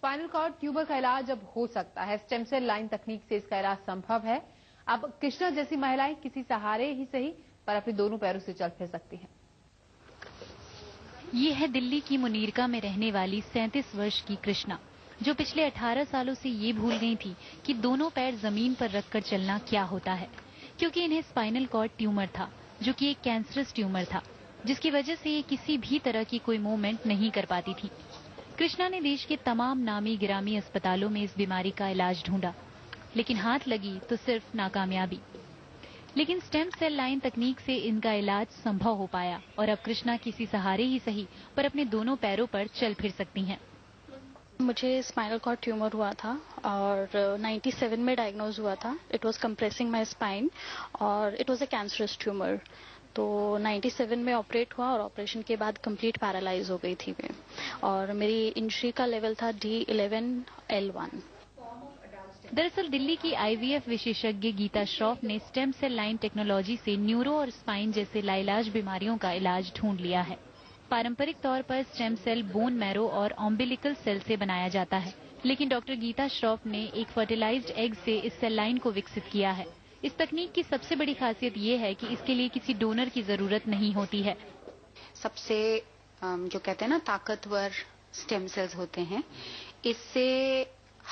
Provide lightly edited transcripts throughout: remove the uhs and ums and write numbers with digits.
Spinal cord tumour का इलाज अब हो सकता है। स्टेम सेल लाइन तकनीक से इसका इलाज संभव है। अब कृष्णा जैसी महिलाएं किसी सहारे ही सही पर अपने दोनों पैरों से चल फिर सकती हैं। ये है दिल्ली की मुनीरका में रहने वाली 37 वर्ष की कृष्णा, जो पिछले 18 सालों से ये भूल गई थी कि दोनों पैर जमीन पर रखकर चलना क्या होता है, क्योंकि इन्हें स्पाइनल कॉर्ड ट्यूमर था, जो कि एक कैंसरस ट्यूमर था, जिसकी वजह से ये किसी भी तरह की कोई मूवमेंट नहीं कर पाती थी। कृष्णा ने देश के तमाम नामी गिरामी अस्पतालों में इस बीमारी का इलाज ढूंढा, लेकिन हाथ लगी तो सिर्फ नाकामयाबी। लेकिन स्टेम सेल लाइन तकनीक से इनका इलाज संभव हो पाया और अब कृष्णा किसी सहारे ही सही पर अपने दोनों पैरों पर चल फिर सकती हैं। मुझे स्पाइनल कॉर्ड ट्यूमर हुआ था और 97 में डायग्नोज हुआ था। It was compressing my spine और it was a cancerous tumour. तो 97 में ऑपरेट हुआ और ऑपरेशन के बाद कंप्लीट पैरालाइज हो गई थी मैं, और मेरी इंजरी का लेवल था D11L1। दरअसल दिल्ली की IVF विशेषज्ञ गीता श्रॉफ ने स्टेम सेल लाइन टेक्नोलॉजी से न्यूरो और स्पाइन जैसे लाइलाज बीमारियों का इलाज ढूंढ लिया है। पारंपरिक तौर पर स्टेम सेल बोन मैरो और ऑम्बिलिकल सेल से बनाया जाता है, लेकिन डॉक्टर गीता श्रॉफ ने एक फर्टिलाइज्ड एग से इस सेल लाइन को विकसित किया है। इस तकनीक की सबसे बड़ी खासियत ये है कि इसके लिए किसी डोनर की जरूरत नहीं होती है। सबसे जो कहते हैं ना ताकतवर स्टेम सेल्स होते हैं, इससे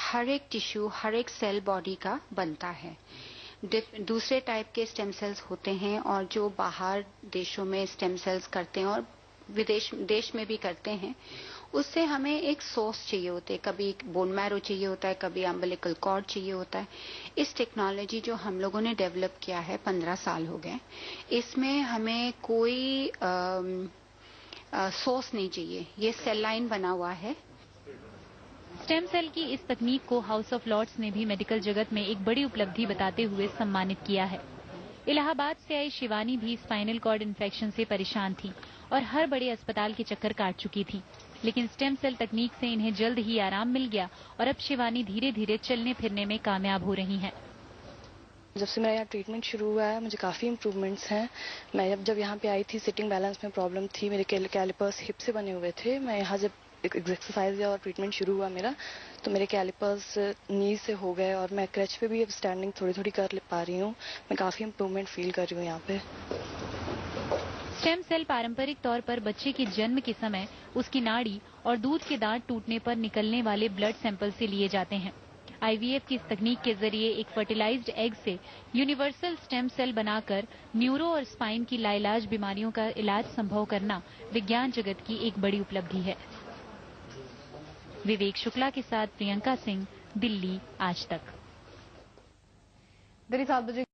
हर एक टिश्यू, हर एक सेल बॉडी का बनता है। दूसरे टाइप के स्टेम सेल्स होते हैं और जो बाहर देशों में स्टेम सेल्स करते हैं और देश में भी करते हैं, उससे हमें एक सोर्स चाहिए होते हैं। कभी बोन मैरो चाहिए होता है, कभी अम्बिलिकल कॉर्ड चाहिए होता है। इस टेक्नोलॉजी जो हम लोगों ने डेवलप किया है, 15 साल हो गए, इसमें हमें कोई सोर्स नहीं चाहिए। ये सेल लाइन बना हुआ है। स्टेम सेल की इस तकनीक को हाउस ऑफ लॉर्ड्स ने भी मेडिकल जगत में एक बड़ी उपलब्धि बताते हुए सम्मानित किया है। इलाहाबाद से आई शिवानी भी स्पाइनल कॉर्ड इन्फेक्शन से परेशान थी और हर बड़े अस्पताल के चक्कर काट चुकी थी, लेकिन स्टेम सेल तकनीक से इन्हें जल्द ही आराम मिल गया और अब शिवानी धीरे धीरे चलने फिरने में कामयाब हो रही हैं। जब से मेरा यहाँ ट्रीटमेंट शुरू हुआ है, मुझे काफ़ी इम्प्रूवमेंट्स हैं। मैं जब यहाँ पे आई थी, सिटिंग बैलेंस में प्रॉब्लम थी, मेरे कैलिपर्स हिप से बने हुए थे। मैं यहाँ जब एक्सरसाइज और ट्रीटमेंट शुरू हुआ मेरा, तो मेरे कैलिपर्स नी से हो गए और मैं क्रच पे भी अब स्टैंडिंग थोड़ी थोड़ी कर पा रही हूँ। मैं काफ़ी इम्प्रूवमेंट फील कर रही हूँ यहाँ पे। स्टेम सेल पारंपरिक तौर पर बच्चे के जन्म के समय उसकी नाड़ी और दूध के दांत टूटने पर निकलने वाले ब्लड सैंपल से लिए जाते हैं। IVF की इस तकनीक के जरिए एक फर्टिलाइज्ड एग से यूनिवर्सल स्टेम सेल बनाकर न्यूरो और स्पाइन की लाइलाज बीमारियों का इलाज संभव करना विज्ञान जगत की एक बड़ी उपलब्धि है। विवेक शुक्ला के साथ प्रियंका सिंह, दिल्ली आज तक। दिल्ली 7 बजे